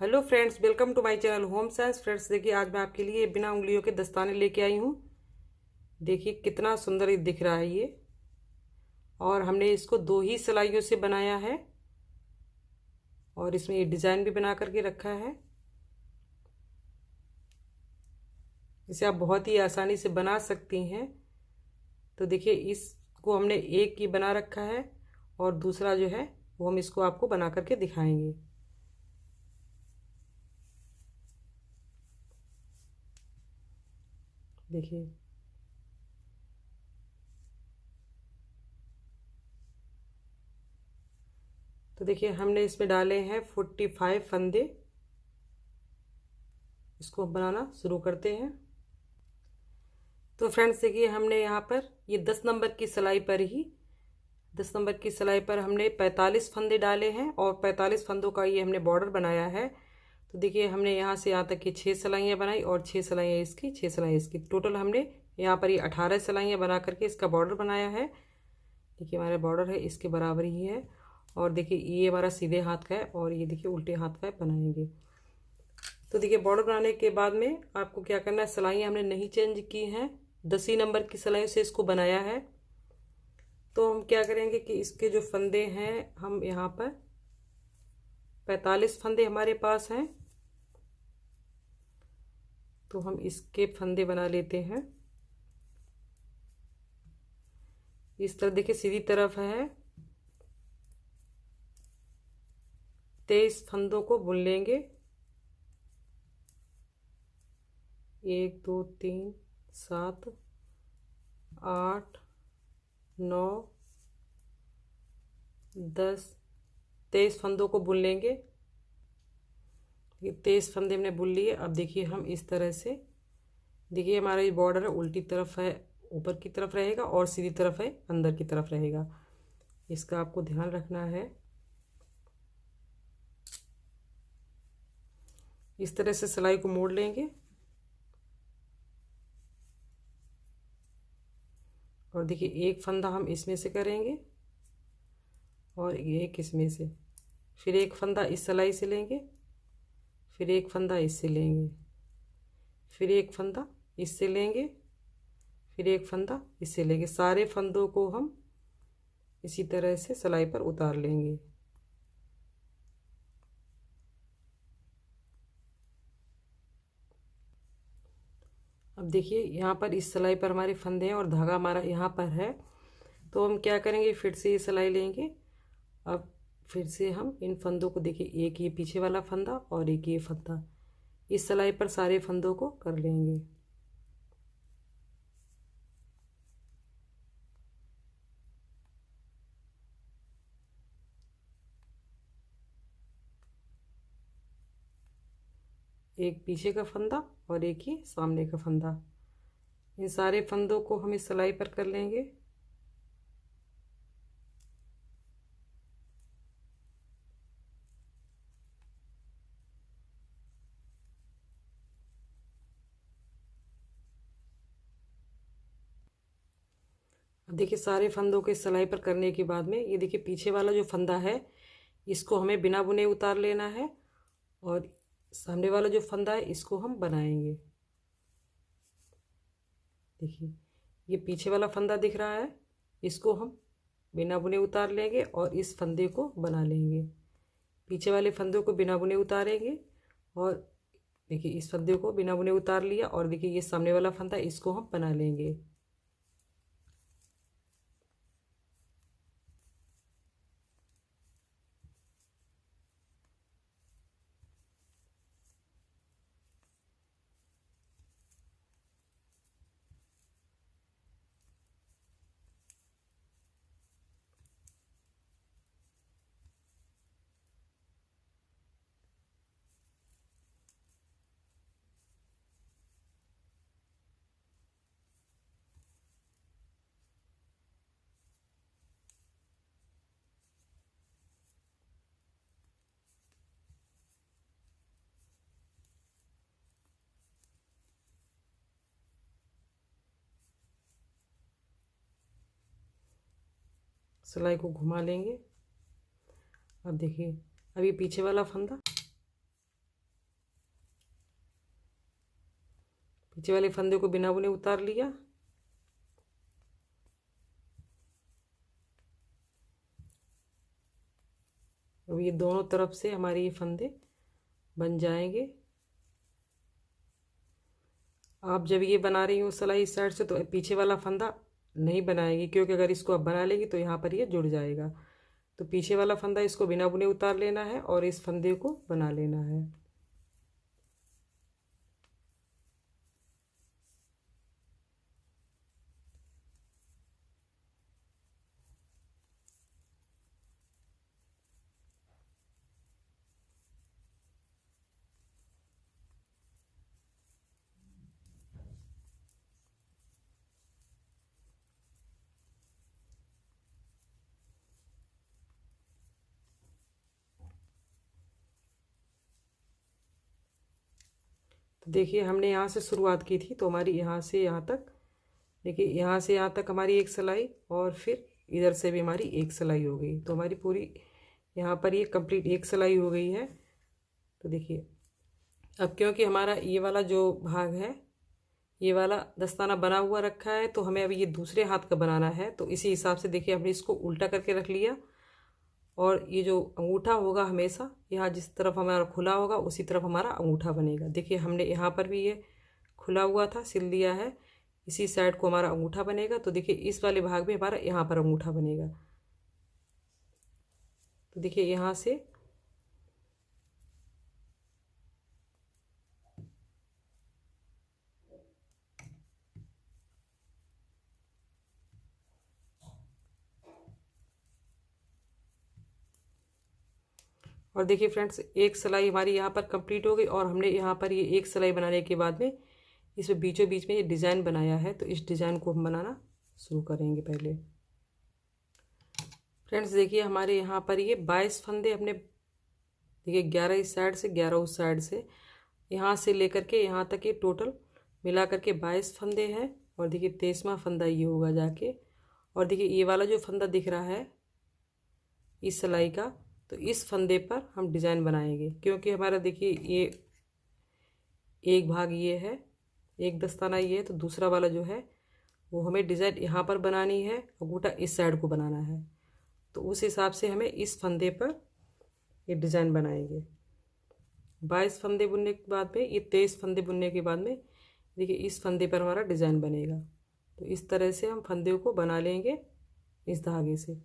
Hello friends, welcome to my channel home science. Friends देखिए, आज मैं आपके लिए बिना उंगलियों के दस्ताने लेके आई हूँ। देखिए कितना सुंदर ये दिख रहा है ये। और हमने इसको 2 ही सिलाइयों से बनाया है और इसमें ये डिज़ाइन भी बना करके रखा है। इसे आप बहुत ही आसानी से बना सकती हैं। तो देखिए, इसको हमने एक ही बना रखा है और दूसरा जो है वो हम इसको आपको बना करके दिखाएंगे। देखिए, तो देखिए हमने इसमें डाले हैं 45 फंदे। इसको बनाना शुरू करते हैं। तो फ्रेंड्स देखिए, हमने यहाँ पर ये 10 नंबर की सिलाई पर ही 10 नंबर की सिलाई पर हमने 45 फंदे डाले हैं और 45 फंदों का ये हमने बॉर्डर बनाया है। तो देखिए, हमने यहाँ से यहाँ तक की 6 सिलाइयाँ बनाई और 6 सिलाइयाँ इसकी, 6 सिलाइयाँ इसकी। टोटल हमने यहाँ पर ये 18 सिलाइयाँ बना करके इसका बॉर्डर बनाया है। देखिए हमारा बॉर्डर है इसके बराबर ही है। और देखिए ये हमारा सीधे हाथ का है और ये देखिए उल्टे हाथ का है, बनाएंगे। तो देखिए, बॉर्डर बनाने के बाद में आपको क्या करना है, सिलाइयाँ हमने नहीं चेंज की हैं, 10 ही नंबर की सिलाइयों से इसको बनाया है। तो हम क्या करेंगे कि इसके जो फंदे हैं, हम यहाँ पर 45 फंदे हमारे पास हैं, तो हम इसके फंदे बना लेते हैं। इस तरह देखिए, सीधी तरफ है, 23 फंदों को बुन लेंगे। 1 2 3 7 8 9 10 23 फंदों को बुन लेंगे। ये 23 फंदे हमने बुन लिए। अब देखिए हम इस तरह से, देखिए हमारा ये बॉर्डर है उल्टी तरफ है, ऊपर की तरफ रहेगा और सीधी तरफ है अंदर की तरफ रहेगा। इसका आपको ध्यान रखना है। इस तरह से सिलाई को मोड़ लेंगे और देखिए एक फंदा हम इसमें से करेंगे और एक इसमें से, फिर एक फंदा इस सिलाई से लेंगे, फिर एक फंदा इससे लेंगे, फिर एक फंदा इससे लेंगे, फिर एक फंदा इससे लेंगे। सारे फंदों को हम इसी तरह से सिलाई पर उतार लेंगे। अब देखिए यहाँ पर इस सिलाई पर हमारे फंदे हैं और धागा हमारा यहाँ पर है। तो हम क्या करेंगे, फिर से ये सिलाई लेंगे। अब फिर से हम इन फंदों को, देखिए एक ये पीछे वाला फंदा और एक ये फंदा, इस सिलाई पर सारे फंदों को कर लेंगे। एक पीछे का फंदा और एक ही सामने का फंदा, इन सारे फंदों को हम इस सिलाई पर कर लेंगे। अब देखिए सारे फंदों के सिलाई पर करने के बाद में ये देखिए पीछे वाला जो फंदा है इसको हमें बिना बुने उतार लेना है और सामने वाला जो फंदा है इसको हम बनाएंगे। देखिए ये पीछे वाला फंदा दिख रहा है, इसको हम बिना बुने उतार लेंगे और इस फंदे को बना लेंगे। पीछे वाले फंदे को बिना बुने उतारेंगे और देखिए इस फंदे को बिना बुने उतार लिया और देखिए ये सामने वाला फंदा, इसको हम बना लेंगे। सिलाई को घुमा लेंगे। अब देखिए, अब ये पीछे वाला फंदा पीछे वाले फंदे को बिना बुने उतार लिया। अब ये दोनों तरफ से हमारे ये फंदे बन जाएंगे। आप जब ये बना रही हो सिलाई इस साइड से तो पीछे वाला फंदा नहीं बनाएगी, क्योंकि अगर इसको आप बना लेंगी तो यहाँ पर ये जुड़ जाएगा। तो पीछे वाला फंदा इसको बिना बुने उतार लेना है और इस फंदे को बना लेना है। तो देखिए हमने यहाँ से शुरुआत की थी, तो हमारी यहाँ से यहाँ तक, देखिए यहाँ से यहाँ तक हमारी एक सिलाई और फिर इधर से भी हमारी एक सिलाई हो गई। तो हमारी पूरी यहाँ पर ये कंप्लीट एक सिलाई हो गई है। तो देखिए अब क्योंकि हमारा ये वाला जो भाग है ये वाला दस्ताना बना हुआ रखा है, तो हमें अब ये दूसरे हाथ का बनाना है। तो इसी हिसाब से देखिए हमने इसको उल्टा करके रख लिया और ये जो अंगूठा होगा हमेशा यहाँ जिस तरफ हमारा खुला होगा उसी तरफ हमारा अंगूठा बनेगा। देखिए हमने यहाँ पर भी ये खुला हुआ था सिल दिया है, इसी साइड को हमारा अंगूठा बनेगा। तो देखिए इस वाले भाग में हमारा यहाँ पर अंगूठा बनेगा। तो देखिए यहाँ से और देखिए फ्रेंड्स एक सिलाई हमारी यहाँ पर कंप्लीट हो गई और हमने यहाँ पर ये एक सिलाई बनाने के बाद में इसमें बीचों बीच में ये डिज़ाइन बनाया है। तो इस डिज़ाइन को हम बनाना शुरू करेंगे। पहले फ्रेंड्स देखिए हमारे यहाँ पर ये 22 फंदे हमने, देखिए 11 इस साइड से 11 उस साइड से, यहाँ से लेकर के यहाँ तक ये टोटल मिला करके 22 फंदे हैं। और देखिए 23वां फंदा ये होगा जाके। और देखिए ये वाला जो फंदा दिख रहा है इस सिलाई का, तो इस फंदे पर हम डिज़ाइन बनाएंगे, क्योंकि हमारा देखिए ये एक भाग ये है, एक दस्ताना ये है, तो दूसरा वाला जो है वो हमें डिज़ाइन यहाँ पर बनानी है, अंगूठा इस साइड को बनाना है। तो उस हिसाब से हमें इस फंदे पर ये डिज़ाइन बनाएंगे। 22 फंदे बुनने के बाद में ये 23 फंदे बुनने के बाद में देखिए इस फंदे पर हमारा डिज़ाइन बनेगा। तो इस तरह से हम फंदे को बना लेंगे इस धागे से।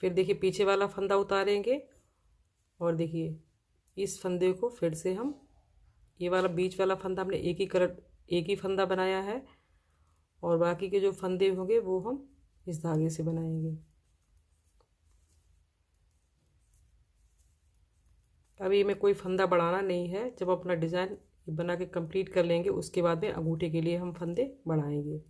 फिर देखिए पीछे वाला फंदा उतारेंगे और देखिए इस फंदे को फिर से हम, ये वाला बीच वाला फंदा हमने एक ही फंदा बनाया है और बाकी के जो फंदे होंगे वो हम इस धागे से बनाएंगे। अभी हमें कोई फंदा बढ़ाना नहीं है, जब अपना डिज़ाइन बना के कंप्लीट कर लेंगे उसके बाद में अंगूठे के लिए हम फंदे बढ़ाएंगे।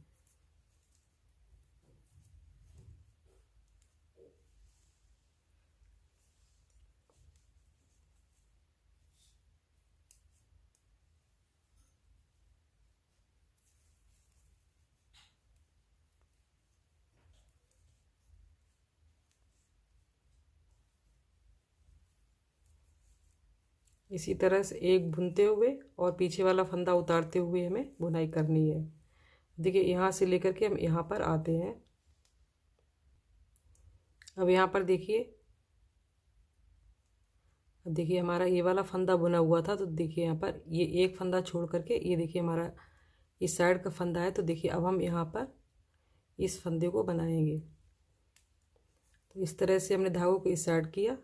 इसी तरह से एक बुनते हुए और पीछे वाला फंदा उतारते हुए हमें बुनाई करनी है। देखिए यहाँ से लेकर के हम यहाँ पर आते हैं। अब यहाँ पर देखिए, अब देखिए हमारा ये वाला फंदा बुना हुआ था, तो देखिए यहाँ पर ये एक फंदा छोड़ करके ये देखिए हमारा इस साइड का फंदा है। तो देखिए अब हम यहाँ पर इस फंदे को बनाएंगे। तो इस तरह से हमने धागों को इस साइड किया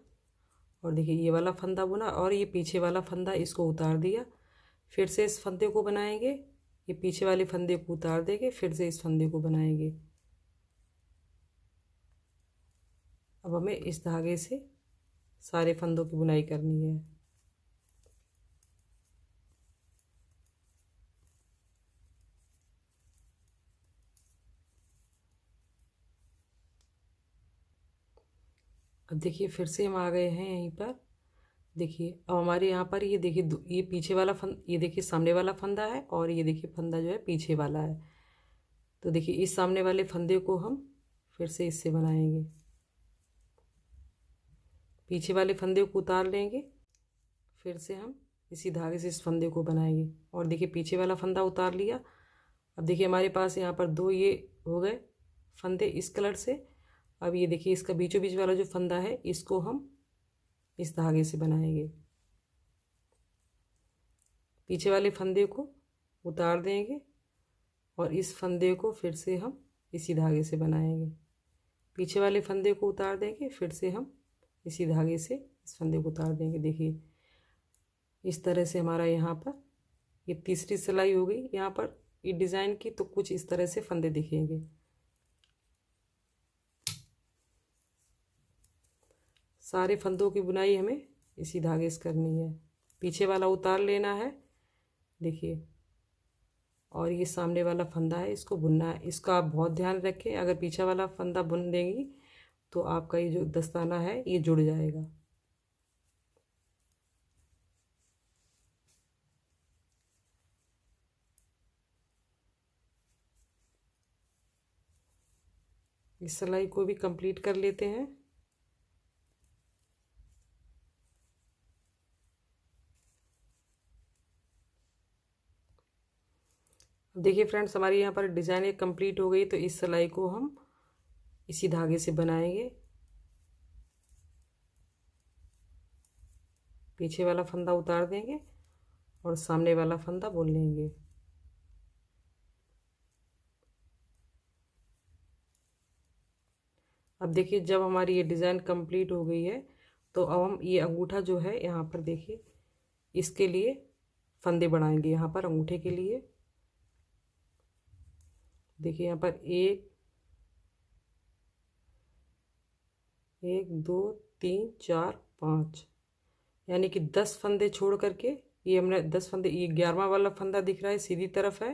और देखिए ये वाला फंदा बुना और ये पीछे वाला फंदा इसको उतार दिया। फिर से इस फंदे को बनाएंगे, ये पीछे वाले फंदे को उतार देंगे, फिर से इस फंदे को बनाएंगे। अब हमें इस धागे से सारे फंदों की बुनाई करनी है। अब देखिए फिर से हम आ गए हैं यहीं पर। देखिए अब हमारे यहाँ पर ये देखिए ये पीछे वाला ये देखिए सामने वाला फंदा है और ये देखिए फंदा जो है पीछे वाला है। तो देखिए इस सामने वाले फंदे को हम फिर से इससे बनाएंगे, पीछे वाले फंदे को उतार लेंगे, फिर से हम इसी धागे से इस फंदे को बनाएंगे। और देखिए पीछे वाला फंदा उतार लिया। अब देखिए हमारे पास यहाँ पर 2 ये हो गए फंदे इस कलर से। अब ये देखिए इसका बीचों बीच वाला जो फंदा है इसको हम इस धागे से बनाएंगे। पीछे वाले फंदे को उतार देंगे और इस फंदे को फिर से हम इसी धागे से बनाएंगे। पीछे वाले फंदे को उतार देंगे, फिर से हम इसी धागे से इस फंदे को उतार देंगे। देखिए इस तरह से हमारा यहाँ पर ये तीसरी सिलाई हो गई यहाँ पर ये डिज़ाइन की। तो कुछ इस तरह से फंदे दिखेंगे। सारे फंदों की बुनाई हमें इसी धागे से करनी है। पीछे वाला उतार लेना है, देखिए, और ये सामने वाला फंदा है इसको बुनना है। इसका आप बहुत ध्यान रखें, अगर पीछे वाला फंदा बुन देंगी तो आपका ये जो दस्ताना है ये जुड़ जाएगा। इस सिलाई को भी कंप्लीट कर लेते हैं। देखिए फ्रेंड्स हमारी यहाँ पर डिज़ाइन एक कंप्लीट हो गई। तो इस सिलाई को हम इसी धागे से बनाएंगे। पीछे वाला फंदा उतार देंगे और सामने वाला फंदा बुन लेंगे। अब देखिए जब हमारी ये डिज़ाइन कंप्लीट हो गई है तो अब हम ये अंगूठा जो है यहाँ पर देखिए इसके लिए फंदे बढ़ाएंगे। यहाँ पर अंगूठे के लिए देखिए यहाँ पर 1 2 3 4 5 यानी कि 10 फंदे छोड़ करके ये हमने 10 फंदे, ये 11वां वाला फंदा दिख रहा है सीधी तरफ है।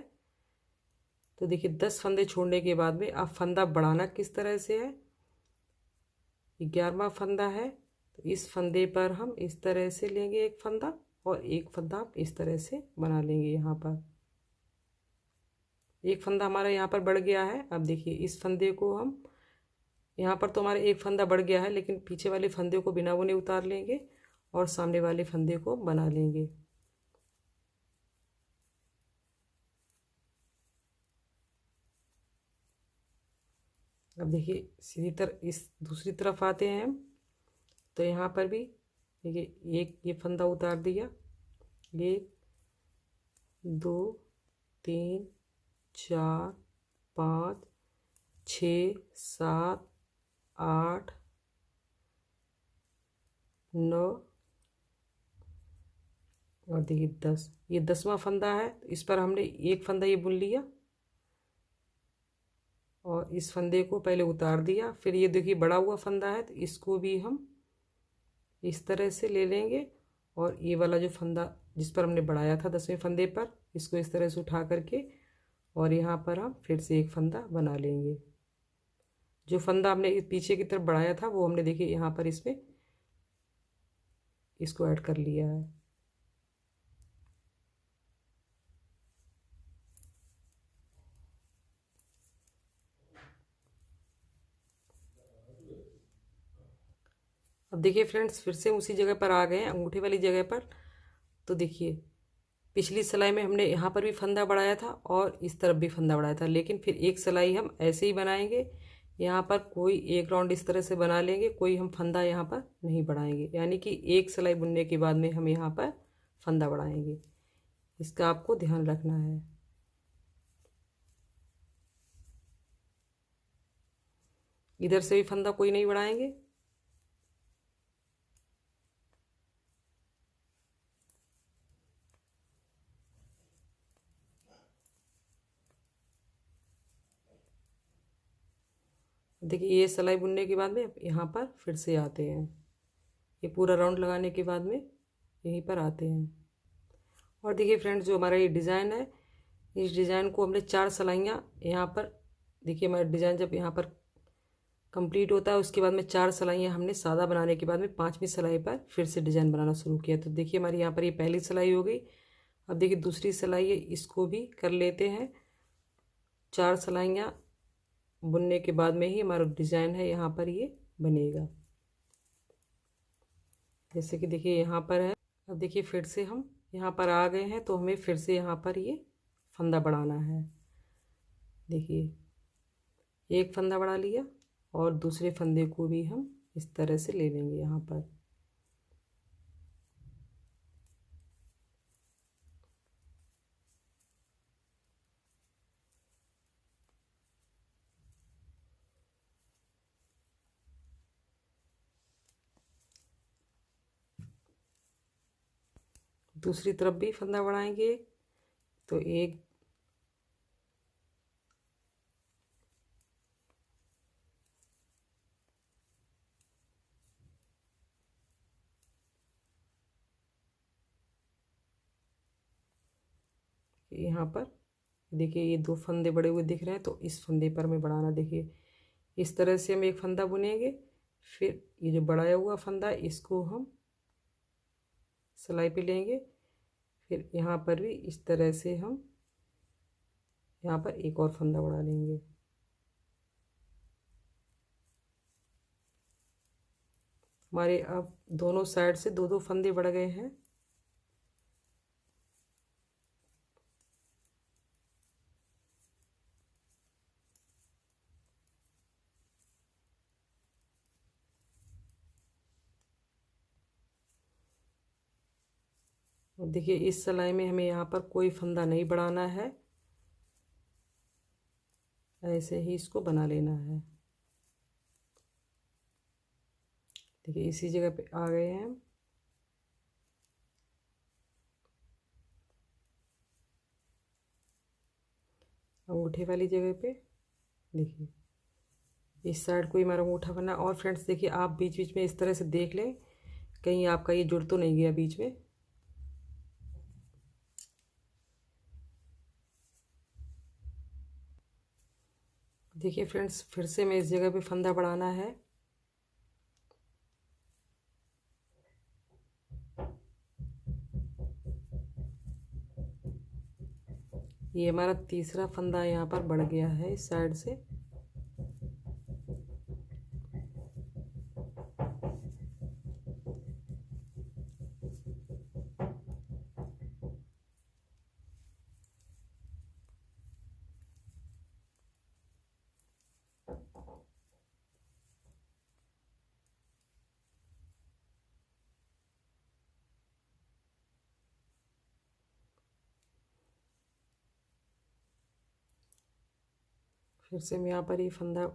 तो देखिए 10 फंदे छोड़ने के बाद में अब फंदा बढ़ाना किस तरह से है। ये 11वां फंदा है तो इस फंदे पर हम इस तरह से लेंगे एक फंदा और एक फंदा इस तरह से बना लेंगे। यहाँ पर एक फंदा हमारा यहाँ पर बढ़ गया है। अब देखिए इस फंदे को हम यहाँ पर तो हमारा एक फंदा बढ़ गया है, लेकिन पीछे वाले फंदे को बिना बुने उतार लेंगे और सामने वाले फंदे को बना लेंगे। अब देखिए सीधी तरफ इस दूसरी तरफ आते हैं हम। तो यहाँ पर भी देखिए एक ये फंदा उतार दिया, 1 2 3 4 5 6 7 8 9 और देखिए 10, ये 10वां फंदा है। तो इस पर हमने एक फंदा ये बुन लिया और इस फंदे को पहले उतार दिया। फिर ये देखिए बड़ा हुआ फंदा है तो इसको भी हम इस तरह से ले लेंगे और ये वाला जो फंदा जिस पर हमने बढ़ाया था 10वें फंदे पर, इसको इस तरह से उठा करके और यहाँ पर हम फिर से एक फंदा बना लेंगे। जो फंदा हमने पीछे की तरफ बढ़ाया था वो हमने देखिए यहाँ पर इसमें इसको ऐड कर लिया है। अब देखिए फ्रेंड्स फिर से उसी जगह पर आ गए हैं, अंगूठे वाली जगह पर। तो देखिए पिछली सिलाई में हमने यहाँ पर भी फंदा बढ़ाया था और इस तरफ भी फंदा बढ़ाया था, लेकिन फिर एक सिलाई हम ऐसे ही बनाएंगे। यहाँ पर कोई एक राउंड इस तरह से बना लेंगे, कोई हम फंदा यहाँ पर नहीं बढ़ाएंगे, यानी कि एक सिलाई बुनने के बाद में हम यहाँ पर फंदा बढ़ाएंगे। इसका आपको ध्यान रखना है। इधर से भी फंदा कोई नहीं बढ़ाएंगे। देखिए ये सिलाई बुनने के बाद में यहाँ पर फिर से आते हैं, ये पूरा राउंड लगाने के बाद में यहीं पर आते हैं। और देखिए फ्रेंड्स जो हमारा ये डिज़ाइन है, इस डिज़ाइन को हमने 4 सिलाइयाँ यहाँ पर, देखिए हमारा डिज़ाइन जब यहाँ पर कंप्लीट होता है उसके बाद में 4 सिलाइयाँ हमने सादा बनाने के बाद में 5वीं सिलाई पर फिर से डिज़ाइन बनाना शुरू किया। तो देखिए हमारी यहाँ पर ये पहली सिलाई हो गई। अब देखिए दूसरी सिलाई है, इसको भी कर लेते हैं। 4 सिलाइयाँ बुनने के बाद में ही हमारा डिज़ाइन है यहाँ पर ये बनेगा, जैसे कि देखिए यहाँ पर है। अब देखिए फिर से हम यहाँ पर आ गए हैं तो हमें फिर से यहाँ पर ये फंदा बढ़ाना है। देखिए एक फंदा बढ़ा लिया और दूसरे फंदे को भी हम इस तरह से ले लेंगे यहाँ पर। दूसरी तरफ भी फंदा बढ़ाएंगे तो एक यहाँ पर देखिए ये दो फंदे बड़े हुए दिख रहे हैं तो इस फंदे पर हमें बढ़ाना। देखिए इस तरह से हम एक फंदा बुनेंगे, फिर ये जो बढ़ाया हुआ फंदा इसको हम सिलाई पे लेंगे, फिर यहाँ पर भी इस तरह से हम यहाँ पर एक और फंदा बढ़ा लेंगे। हमारे अब दोनों साइड से दो दो फंदे बढ़ गए हैं। और देखिए इस सिलाई में हमें यहाँ पर कोई फंदा नहीं बढ़ाना है, ऐसे ही इसको बना लेना है। देखिए इसी जगह पे आ गए हैं हम। अंगूठे वाली जगह पे देखिए इस साइड को ही हमारा अंगूठा बना। और फ्रेंड्स देखिए आप बीच बीच में इस तरह से देख लें कहीं आपका ये जुड़ तो नहीं गया बीच में। देखिए फ्रेंड्स फिर से मैं इस जगह पे फंदा बढ़ाना है। ये हमारा तीसरा फंदा यहाँ पर बढ़ गया है इस साइड से। फिर से हम यहाँ पर ये फंदा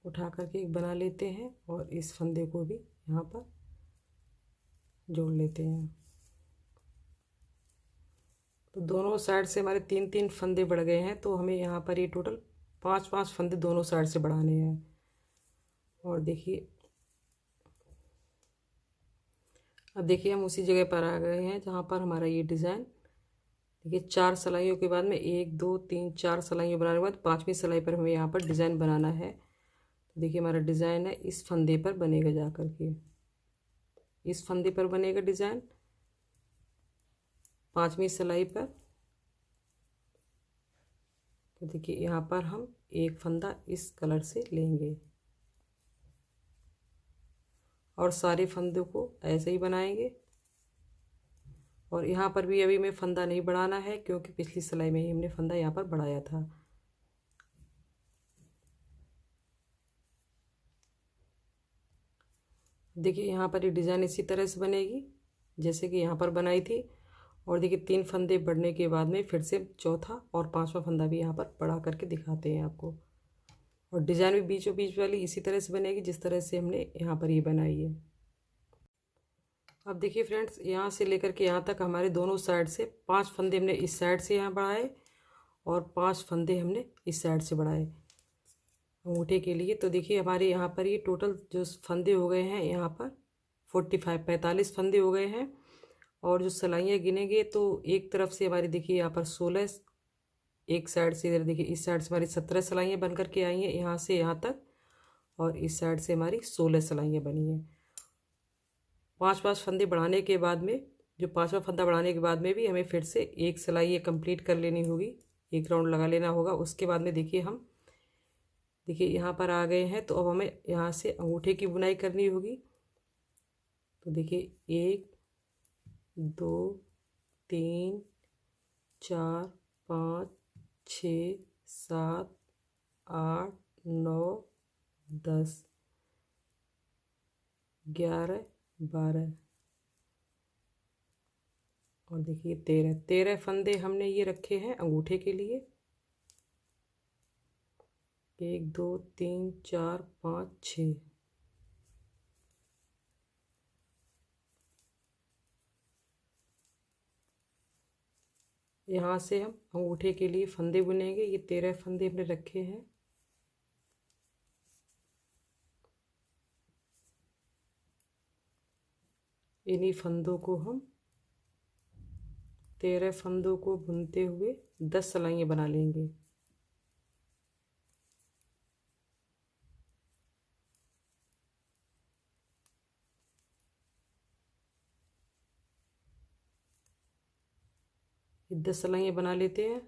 उठा करके एक बना लेते हैं और इस फंदे को भी यहाँ पर जोड़ लेते हैं। तो दोनों साइड से हमारे तीन तीन फंदे बढ़ गए हैं, तो हमें यहाँ पर ये टोटल पांच पांच फंदे दोनों साइड से बढ़ाने हैं। और देखिए अब देखिए हम उसी जगह पर आ गए हैं जहाँ पर हमारा ये डिज़ाइन। देखिए चार सिलाइयों के बाद में एक दो तीन चार सिलाइयों बनाने के बाद पांचवी सिलाई पर हमें यहाँ पर डिज़ाइन बनाना है। तो देखिए हमारा डिज़ाइन है इस फंदे पर बनेगा, जा कर के इस फंदे पर बनेगा डिज़ाइन पांचवी सिलाई पर। तो देखिए यहाँ पर हम एक फंदा इस कलर से लेंगे और सारे फंदों को ऐसे ही बनाएंगे। और यहाँ पर भी अभी हमें फंदा नहीं बढ़ाना है क्योंकि पिछली सिलाई में ही हमने फंदा यहाँ पर बढ़ाया था। देखिए यहाँ पर ये डिज़ाइन इसी तरह से बनेगी जैसे कि यहाँ पर बनाई थी। और देखिए तीन फंदे बढ़ने के बाद में फिर से चौथा और पांचवा फंदा भी यहाँ पर बढ़ा करके दिखाते हैं आपको। और डिज़ाइन भी बीचों बीच वाली इसी तरह से बनेगी जिस तरह से हमने यहाँ पर ये बनाई है। अब देखिए फ्रेंड्स यहाँ से लेकर के यहाँ तक हमारे दोनों साइड से पांच फंदे हमने इस साइड से यहाँ बढ़ाए और पांच फंदे हमने इस साइड से बढ़ाए अंगूठे के लिए। तो देखिए हमारे यहाँ पर ये टोटल जो फंदे हो गए हैं यहाँ पर 45 फंदे हो गए हैं। और जो सिलाइयाँ गिनेंगे तो एक तरफ से हमारी देखिए यहाँ पर 16, एक साइड से इधर देखिए इस साइड से हमारी 17 सिलाइयाँ बन करके आई हैं यहाँ से यहाँ तक, और इस साइड से हमारी 16 सिलाइयाँ बनी हैं। पांच पांच फंदे बढ़ाने के बाद में जो पांचवा फंदा बढ़ाने के बाद में भी हमें फिर से एक सिलाई ये कंप्लीट कर लेनी होगी, एक राउंड लगा लेना होगा। उसके बाद में देखिए हम देखिए यहाँ पर आ गए हैं तो अब हमें यहाँ से अंगूठे की बुनाई करनी होगी। तो देखिए 1 2 3 4 5 6 7 8 9 10 11 12 और देखिए 13 फंदे हमने ये रखे हैं अंगूठे के लिए। 1 2 3 4 5 6। यहाँ से हम अंगूठे के लिए फंदे बुनेंगे। ये 13 फंदे हमने रखे हैं। इन्हीं फंदों को हम 13 फंदों को बुनते हुए 10 सिलाइयाँ बना लेंगे। ये 10 सिलाइयाँ बना लेते हैं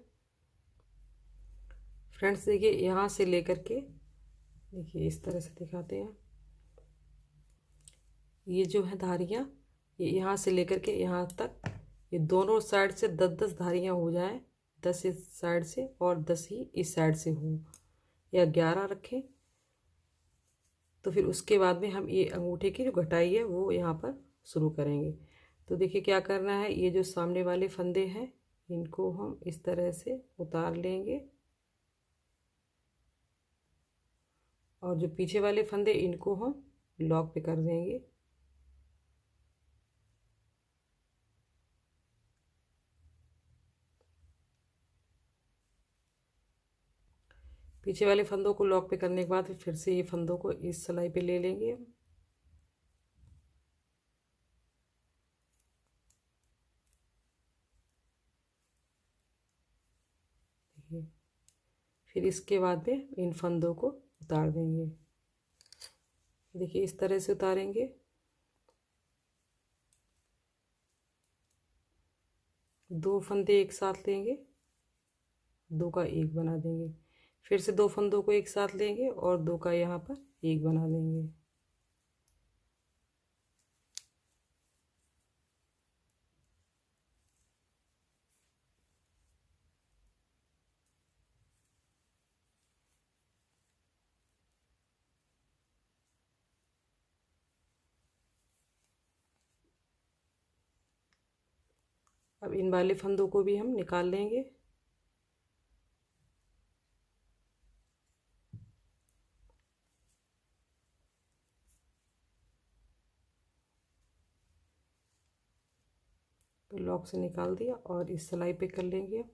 फ्रेंड्स। देखिए यहाँ से लेकर के, देखिए इस तरह से दिखाते हैं। ये जो है धारियाँ, ये यहाँ से लेकर के यहाँ तक, ये दोनों साइड से 10-10 धारियाँ हो जाएं। 10 इस साइड से और 10 ही इस साइड से हो, या 11 रखें। तो फिर उसके बाद में हम ये अंगूठे की जो घटाई है वो यहाँ पर शुरू करेंगे। तो देखिए क्या करना है, ये जो सामने वाले फंदे हैं इनको हम इस तरह से उतार लेंगे, और जो पीछे वाले फंदे इनको हम लॉक पे कर देंगे। पीछे वाले फंदों को लॉक पे करने के बाद फिर से ये फंदों को इस सिलाई पे ले लेंगे। फिर इसके बाद में इन फंदों को उतार देंगे। देखिए इस तरह से उतारेंगे। दो फंदे एक साथ लेंगे, दो का एक बना देंगे। फिर से दो फंदों को एक साथ लेंगे और दो का यहाँ पर एक बना देंगे। अब इन वाले फंदों को भी हम निकाल लेंगे। तो लॉक से निकाल दिया और इस सिलाई पे कर लेंगे।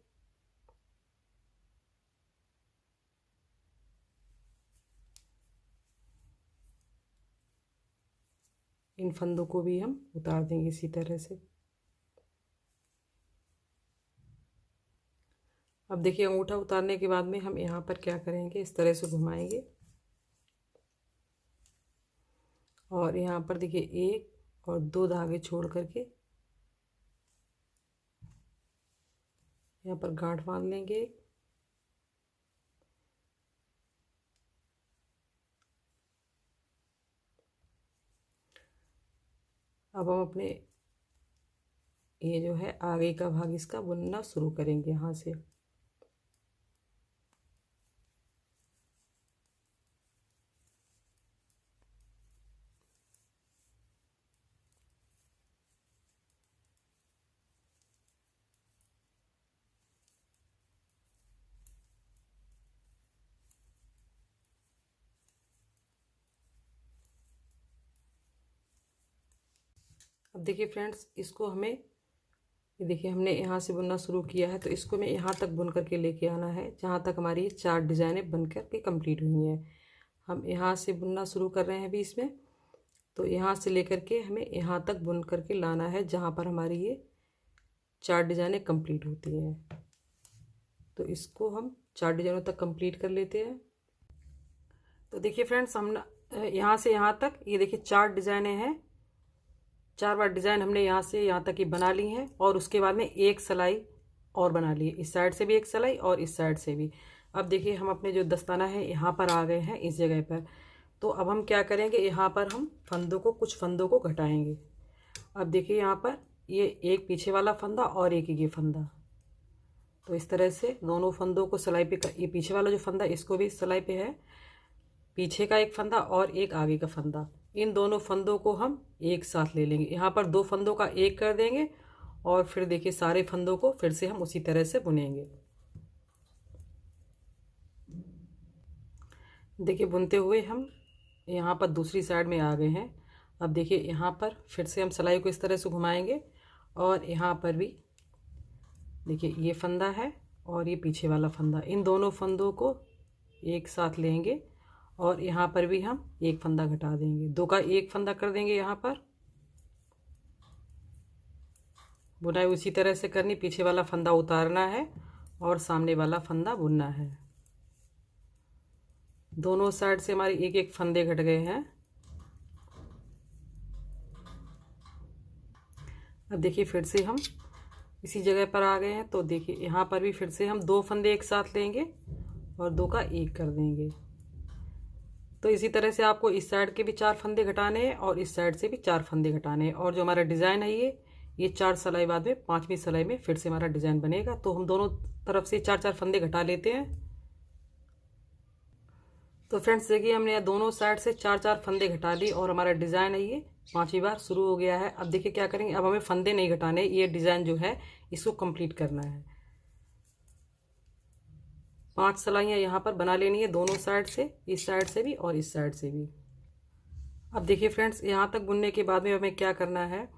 इन फंदों को भी हम उतार देंगे इसी तरह से। अब देखिए अंगूठा उतारने के बाद में हम यहाँ पर क्या करेंगे, इस तरह से घुमाएंगे और यहाँ पर देखिए एक और दो धागे छोड़ करके यहाँ पर गांठ बांध लेंगे। अब हम अपने ये जो है आगे का भाग इसका बुनना शुरू करेंगे यहाँ से। अब देखिए फ्रेंड्स, इसको हमें, ये देखिए हमने यहाँ से बुनना शुरू किया है, तो इसको मैं यहाँ तक बुन करके लेके आना है जहाँ तक हमारी ये 4 डिज़ाइनें बन कर के कंप्लीट हुई हैं। हम यहाँ से बुनना शुरू कर रहे हैं अभी इसमें। तो यहाँ से लेकर के हमें यहाँ तक बुन करके लाना है जहाँ पर हमारी ये 4 डिज़ाइनें कंप्लीट होती हैं। तो इसको हम 4 डिज़ाइनों तक कंप्लीट कर लेते हैं। तो देखिए फ्रेंड्स, हम यहाँ से यहाँ तक, ये देखिए 4 डिज़ाइनें हैं। 4 बार डिज़ाइन हमने यहाँ से यहाँ तक ही बना ली हैं और उसके बाद में एक सिलाई और बना ली है। इस साइड से भी एक सिलाई और इस साइड से भी। अब देखिए हम अपने जो दस्ताना है यहाँ पर आ गए हैं इस जगह पर। तो अब हम क्या करेंगे, यहाँ पर हम फंदों को, कुछ फंदों को घटाएंगे। अब देखिए यहाँ पर ये एक पीछे वाला फंदा और एक ये फंदा। तो इस तरह से दोनों फंदों को सिलाई पे ये पीछे वाला जो फंदा इसको भी सिलाई पे है, पीछे का एक फंदा और एक आगे का फंदा। इन दोनों फंदों को हम एक साथ ले लेंगे। यहाँ पर दो फंदों का एक कर देंगे और फिर देखिए सारे फंदों को फिर से हम उसी तरह से बुनेंगे। देखिए बुनते हुए हम यहाँ पर दूसरी साइड में आ गए हैं। अब देखिए यहाँ पर फिर से हम सिलाई को इस तरह से घुमाएंगे और यहाँ पर भी देखिए ये फंदा है और ये पीछे वाला फंदा, इन दोनों फंदों को एक साथ लेंगे और यहाँ पर भी हम एक फंदा घटा देंगे, दो का एक फंदा कर देंगे। यहाँ पर बुनाई उसी तरह से करनी, पीछे वाला फंदा उतारना है और सामने वाला फंदा बुनना है। दोनों साइड से हमारे एक एक फंदे घट गए हैं। अब देखिए फिर से हम इसी जगह पर आ गए हैं। तो देखिए यहाँ पर भी फिर से हम दो फंदे एक साथ लेंगे और दो का एक कर देंगे। तो इसी तरह से आपको इस साइड के भी चार फंदे घटाने हैं और इस साइड से भी चार फंदे घटाने हैं। और जो हमारा डिज़ाइन है ये चार सिलाई बाद में पांचवी सिलाई में फिर से हमारा डिज़ाइन बनेगा। तो हम दोनों तरफ से चार चार फंदे घटा लेते हैं। तो फ्रेंड्स देखिए हमने यहाँ दोनों साइड से चार चार फंदे घटा ली और हमारा डिज़ाइन है ये पांचवी बार शुरू हो गया है। अब देखिए क्या करेंगे, अब हमें फंदे नहीं घटाने, ये डिज़ाइन जो है इसको कंप्लीट करना है। पांच सिलाइयाँ यहाँ पर बना लेनी है दोनों साइड से, इस साइड से भी और इस साइड से भी। अब देखिए फ्रेंड्स यहाँ तक बुनने के बाद में हमें क्या करना है,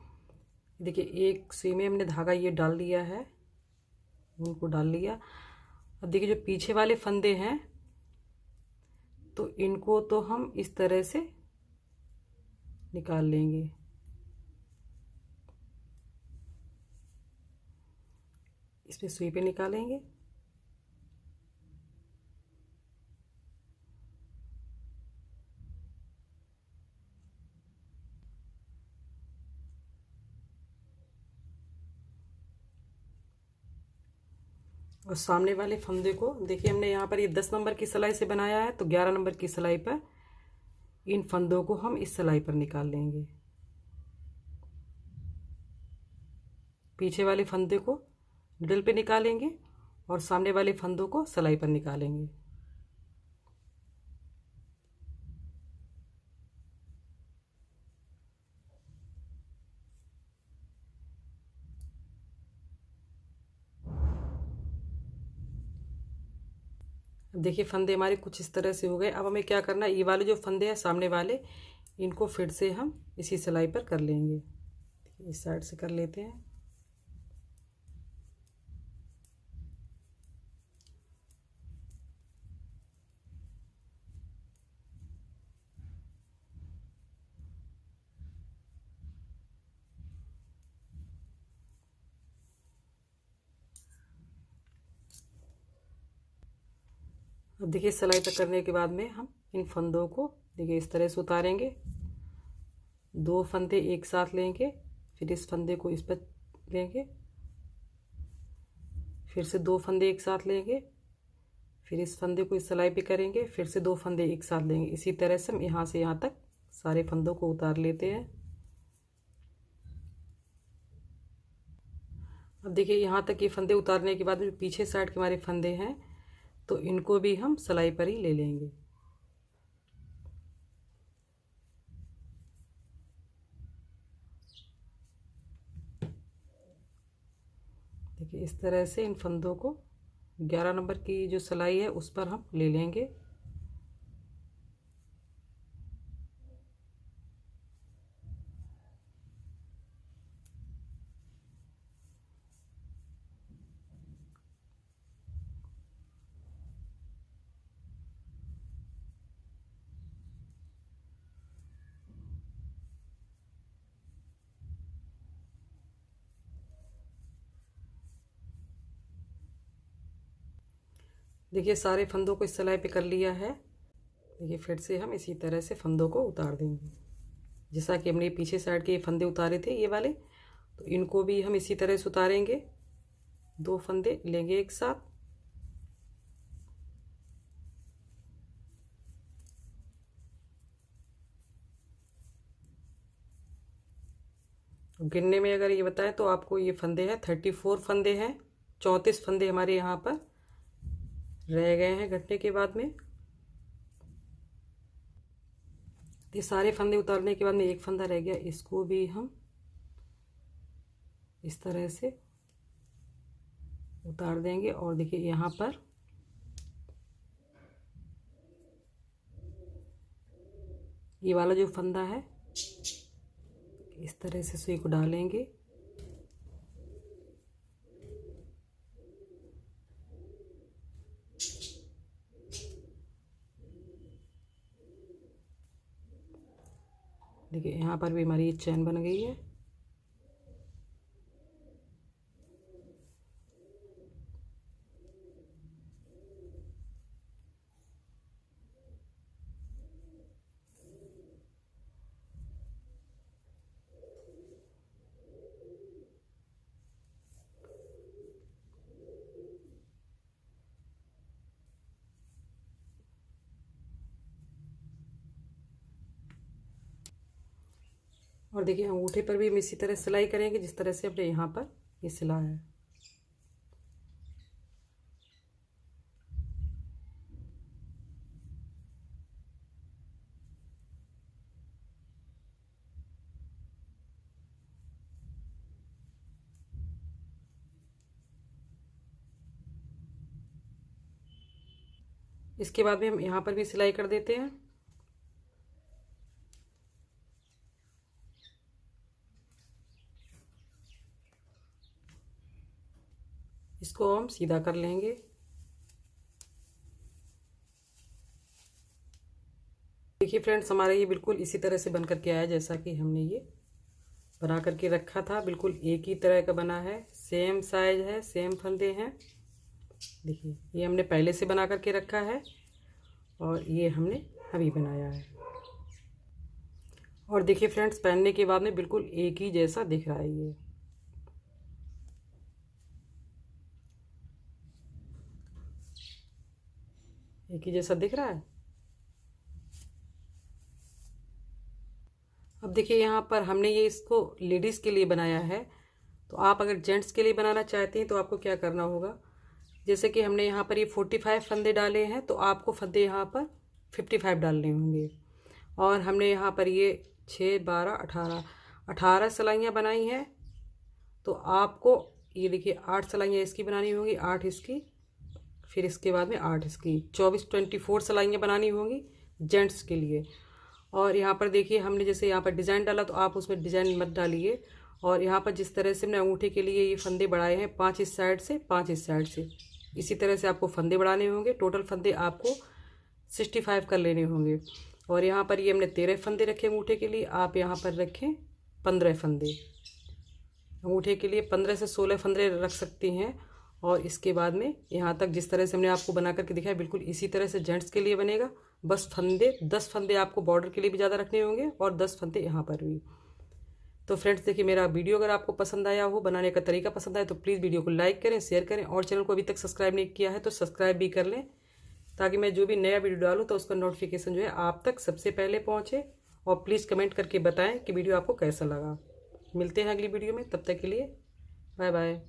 देखिए एक सुई में हमने धागा ये डाल लिया है, उनको डाल लिया। अब देखिए जो पीछे वाले फंदे हैं तो इनको तो हम इस तरह से निकाल लेंगे। इस पे सुई पे निकालेंगे। और सामने वाले फंदे को देखिए हमने यहाँ पर ये 10 नंबर की सिलाई से बनाया है, तो 11 नंबर की सिलाई पर इन फंदों को हम इस सिलाई पर निकाल लेंगे। पीछे वाले फंदे को मिडल पे निकालेंगे और सामने वाले फंदों को सिलाई पर निकालेंगे। अब देखिए फंदे हमारे कुछ इस तरह से हो गए। अब हमें क्या करना है, ये वाले जो फंदे हैं सामने वाले इनको फिर से हम इसी सिलाई पर कर लेंगे। इस साइड से कर लेते हैं। अब देखिए सिलाई तक करने के बाद में हम इन फंदों को देखिए इस तरह से उतारेंगे। दो फंदे एक साथ लेंगे, फिर इस फंदे को इस पर लेंगे, फिर से दो फंदे एक साथ लेंगे, फिर इस फंदे को इस सिलाई पे करेंगे, फिर से दो फंदे एक साथ लेंगे। इसी तरह से हम यहाँ से यहाँ तक सारे फंदों को उतार लेते हैं। अब देखिए यहाँ तक ये फंदे उतारने के बाद में जो पीछे साइड के हमारे फंदे हैं तो इनको भी हम सिलाई पर ही ले लेंगे। देखिए इस तरह से इन फंदों को 11 नंबर की जो सिलाई है उस पर हम ले लेंगे। देखिए सारे फंदों को इस सिलाई पे कर लिया है। देखिए फिर से हम इसी तरह से फंदों को उतार देंगे। जैसा कि हमने पीछे साइड के ये फंदे उतारे थे ये वाले, तो इनको भी हम इसी तरह से उतारेंगे। दो फंदे लेंगे एक साथ, तो गिनने में अगर ये बताएं तो आपको ये फंदे हैं 34 फंदे हैं, 34 फंदे हमारे यहाँ पर रह गए हैं घटने के बाद में। ये सारे फंदे उतारने के बाद में एक फंदा रह गया, इसको भी हम इस तरह से उतार देंगे। और देखिए यहाँ पर ये वाला जो फंदा है इस तरह से सुई को डालेंगे। देखिए यहाँ पर भी हमारी चैन बन गई है। और देखिए अंगूठे पर भी हम इसी तरह सिलाई करेंगे जिस तरह से अपने यहाँ पर ये सिला है। इसके बाद में हम यहाँ पर भी सिलाई कर देते हैं। इसको हम सीधा कर लेंगे। देखिए फ्रेंड्स हमारा ये बिल्कुल इसी तरह से बन करके आया जैसा कि हमने ये बना करके रखा था। बिल्कुल एक ही तरह का बना है, सेम साइज है, सेम फंदे हैं। देखिए ये हमने पहले से बना करके रखा है और ये हमने अभी बनाया है। और देखिए फ्रेंड्स पहनने के बाद में बिल्कुल एक ही जैसा दिख रहा है। ये एक ही जैसा दिख रहा है। अब देखिए यहाँ पर हमने ये इसको लेडीज़ के लिए बनाया है। तो आप अगर जेंट्स के लिए बनाना चाहते हैं तो आपको क्या करना होगा, जैसे कि हमने यहाँ पर ये 45 फंदे डाले हैं तो आपको फंदे यहाँ पर 55 डालने होंगे। और हमने यहाँ पर ये 6, 12, 18 सिलाइयाँ बनाई हैं। तो आपको ये देखिए 8 सिलाइयाँ इसकी बनानी होंगी, 8 इसकी, फिर इसके बाद में 8 इसकी, 24 सिलाइयाँ बनानी होंगी जेंट्स के लिए। और यहाँ पर देखिए हमने जैसे यहाँ पर डिज़ाइन डाला तो आप उसमें डिज़ाइन मत डालिए। और यहाँ पर जिस तरह से हमने अंगूठे के लिए ये फंदे बढ़ाए हैं 5 इस साइड से, 5 इस साइड से, इसी तरह से आपको फंदे बढ़ाने होंगे। टोटल फंदे आपको 65 कर लेने होंगे। और यहाँ पर ये हमने 13 फंदे रखे अंगूठे के लिए, आप यहाँ पर रखें 15 फंदे। अंगूठे के लिए 15 से 16 फंदे रख सकती हैं। और इसके बाद में यहाँ तक जिस तरह से हमने आपको बना करके दिखाया बिल्कुल इसी तरह से जेंट्स के लिए बनेगा। बस फंदे 10 फंदे आपको बॉर्डर के लिए भी ज़्यादा रखने होंगे और 10 फंदे यहाँ पर भी। तो फ्रेंड्स देखिए मेरा वीडियो अगर आपको पसंद आया हो, बनाने का तरीका पसंद आए तो प्लीज़ वीडियो को लाइक करें, शेयर करें और चैनल को अभी तक सब्सक्राइब नहीं किया है तो सब्सक्राइब भी कर लें, ताकि मैं जो भी नया वीडियो डालूँ तो उसका नोटिफिकेशन जो है आप तक सबसे पहले पहुँचे। और प्लीज़ कमेंट करके बताएं कि वीडियो आपको कैसा लगा। मिलते हैं अगली वीडियो में, तब तक के लिए बाय बाय।